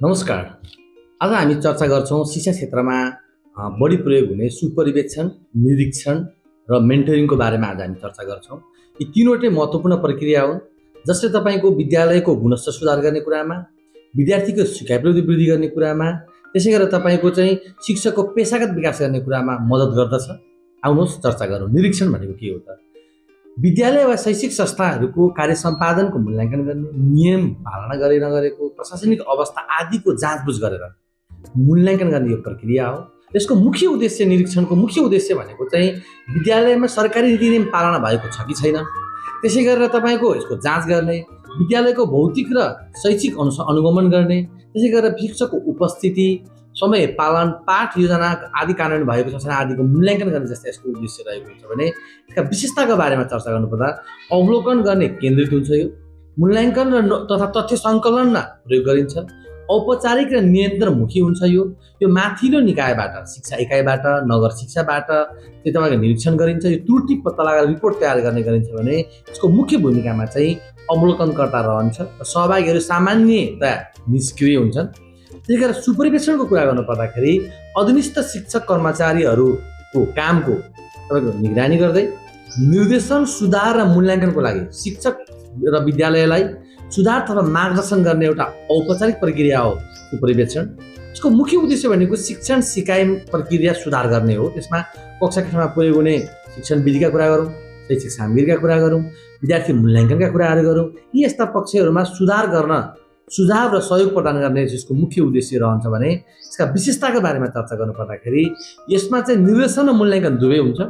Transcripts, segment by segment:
नमस्कार। आज हामी चर्चा गर्छौँ शिक्षा क्षेत्रमा बढी प्रयोग हुने सुपरिवेक्षण, निरीक्षण र मेन्टरिङको बारेमा आज हामी चर्चा गर्छौँ। यी तीनवटै महत्त्वपूर्ण प्रक्रिया हुन् जसले तपाईँको विद्यालयको गुणस्तर सुधार गर्ने कुरामा, विद्यार्थीको सिकाइ प्रवृत्ति वृद्धि गर्ने कुरामा, त्यसै गरेर तपाईँको चाहिँ शिक्षकको पेशागत विकास गर्ने कुरामा मद्दत गर्दछ। आउनुहोस् चर्चा गरौँ। निरीक्षण भनेको के हो त? विद्यालय वा शैक्षिक संस्थाहरूको कार्य सम्पादनको मूल्याङ्कन गर्ने, नियम पालना गरे नगरेको, प्रशासनिक अवस्था आदिको जाँचबुझ गरेर मूल्याङ्कन गर्ने यो प्रक्रिया हो। यसको मुख्य उद्देश्य, निरीक्षणको मुख्य उद्देश्य भनेको चाहिँ विद्यालयमा सरकारी नीति नियम पालना भएको छ कि छैन, त्यसै गरेर तपाईँको यसको जाँच गर्ने, विद्यालयको भौतिक र शैक्षिक अनुगमन गर्ने, त्यसै गरेर शिक्षकको उपस्थिति, समय पालन, पाठ योजना आदि कार्यान्वयन भएको छ छैन आदिको मूल्याङ्कन गर्ने जस्तै यसको उद्देश्य रहेको हुन्छ भने यसका विशेषताको बारेमा चर्चा गर्नुपर्दा अवलोकन गर्ने केन्द्रित हुन्छ। यो मूल्याङ्कन र तथा तथ्य सङ्कलनमा प्रयोग गरिन्छ। औपचारिक र नियन्त्रणमुखी हुन्छ। यो माथिल्लो निकायबाट, शिक्षा इकाइबाट, नगर शिक्षाबाट चाहिँ तपाईँको निरीक्षण गरिन्छ। यो त्रुटि पत्ता लगाएर रिपोर्ट तयार गर्ने गरिन्छ भने यसको मुख्य भूमिकामा चाहिँ अवलोकनकर्ता रहन्छ र सहभागीहरू सामान्यतया निष्क्रिय हुन्छन्। त्यसै गरेर सुपरिवेक्षणको कुरा गर्नु पर्दाखेरि अधीनस्थ शिक्षक कर्मचारीहरूको कामको तपाईँको निगरानी गर्दै निर्देशन, सुधार र मूल्याङ्कनको लागि शिक्षक र विद्यालयलाई सुधार तथा मार्गदर्शन गर्ने एउटा औपचारिक प्रक्रिया हो सुपरिवेक्षण। यसको मुख्य उद्देश्य भनेको शिक्षण सिकाइ प्रक्रिया सुधार गर्ने हो। त्यसमा कक्षा कक्षामा प्रयोग हुने शिक्षण विधिका कुरा गरौँ, शैक्षिक सामग्रीका कुरा गरौँ, विद्यार्थी मूल्याङ्कनका कुराहरू गरौँ। यी यस्ता पक्षहरूमा सुधार र सहयोग प्रदान गर्ने यसको मुख्य उद्देश्य रहन्छ भने यसका विशेषताको बारेमा चर्चा गर्नु पर्दाखेरि यसमा चाहिँ निर्देशन र मूल्याङ्कन दुवै हुन्छ।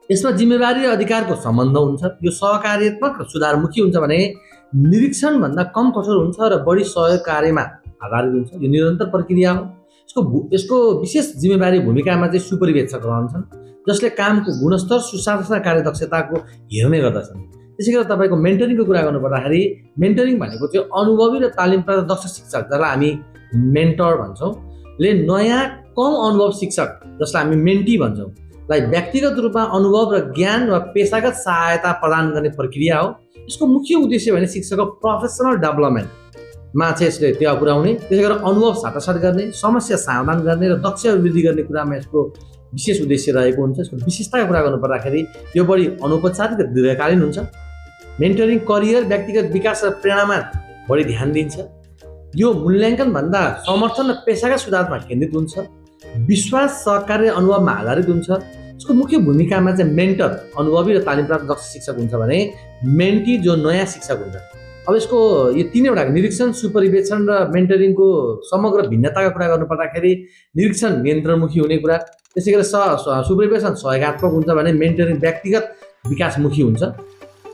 यसमा जिम्मेवारी र अधिकारको सम्बन्ध हुन्छ। यो सहकार्यात्मक र सुधारमुखी हुन्छ भने निरीक्षणभन्दा कम कठोर हुन्छ र बढी सहयोग कार्यमा आधारित हुन्छ। यो निरन्तर प्रक्रिया हो। यसको विशेष जिम्मेवारी भूमिकामा चाहिँ सुपरिवेक्षक रहन्छन् जसले कामको गुणस्तर, सुशासन, कार्यदक्षताको हेर्ने गर्दछन्। त्यसै गरेर तपाईँको मेन्टरिङको कुरा गर्नु पर्दाखेरि मेन्टरिङ भनेको चाहिँ अनुभवी र तालिमप्राप्त दक्ष शिक्षक, जसलाई हामी मेन्टर भन्छौँ, ले नयाँ कम अनुभव शिक्षक, जसलाई हामी मेन्टी भन्छौँ, लाई व्यक्तिगत रूपमा अनुभव र ज्ञान वा पेशागत सहायता प्रदान गर्ने प्रक्रिया हो। यसको मुख्य उद्देश्य भने शिक्षकको प्रोफेसनल डेभलपमेन्टमा चाहिँ यसले टेवा पुर्याउने, त्यसै गरेर अनुभव साटासाट गर्ने, समस्या समाधान गर्ने र दक्ष वृद्धि गर्ने कुरामा यसको विशेष उद्देश्य रहेको हुन्छ। यसको विशेषताको कुरा गर्नु पर्दाखेरि यो बढी अनौपचारिक र दीर्घकालीन हुन्छ। मेन्टरिङ करियर, व्यक्तिगत विकास र प्रेरणामा बढी ध्यान दिन्छ। यो मूल्याङ्कन भन्दा समर्थन र पेसागत सुधारमा केन्द्रित हुन्छ। विश्वास, सहकार्य, अनुभवमा आधारित हुन्छ। यसको मुख्य भूमिकामा चाहिँ मेन्टर अनुभवी र तालिमप्राप्त दक्ष शिक्षक हुन्छ भने मेन्टी जो नयाँ शिक्षक हुन्छ। अब यसको यो तीनवटा निरीक्षण, सुपरिवेक्षण र मेन्टरिङको समग्र भिन्नताको कुरा गर्नु पर्दाखेरि निरीक्षण नियन्त्रणमुखी हुने कुरा, त्यसै गरेर सुपरिवेक्षण सहयोगात्मक हुन्छ भने मेन्टरिङ व्यक्तिगत विकासमुखी हुन्छ।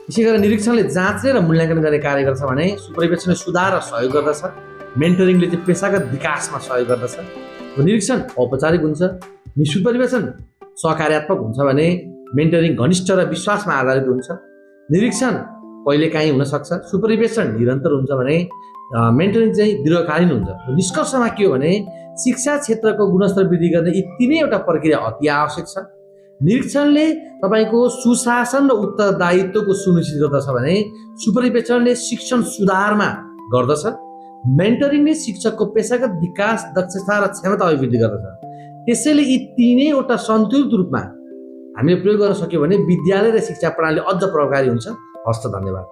त्यसै गरेर निरीक्षणले जाँच्ने र मूल्याङ्कन गर्ने कार्य गर्छ भने सुपरिवेक्षणले सुधार र सहयोग गर्दछ। मेन्टरिङले चाहिँ पेशागत विकासमा सहयोग गर्दछ। निरीक्षण औपचारिक हुन्छ, सुपरिवेक्षण सहकार्यात्मक हुन्छ भने मेन्टरिङ घनिष्ठ र विश्वासमा आधारित हुन्छ। निरीक्षण कहिलेकाहीँ हुनसक्छ, सुपरिवेक्षण निरन्तर हुन्छ भने मेन्टरिङ चाहिँ दीर्घकालीन हुन्छ। निष्कर्षमा के हो भने शिक्षा क्षेत्रको गुणस्तर वृद्धि गर्ने यी तीनैवटा प्रक्रिया अति आवश्यक छ। निरीक्षणले तपाईँको सुशासन र उत्तरदायित्वको सुनिश्चित गर्दछ भने सुपरिवेक्षणले शिक्षण सुधारमा गर्दछ। मेन्टरिङले शिक्षकको पेशागत विकास, दक्षता र क्षमता अभिवृद्धि गर्दछ। त्यसैले यी तीनैवटा सन्तुलित रूपमा हामीले प्रयोग गर्न सक्यौँ भने विद्यालय र शिक्षा प्रणाली अझ प्रभावकारी हुन्छ। हस्त, धन्यवाद।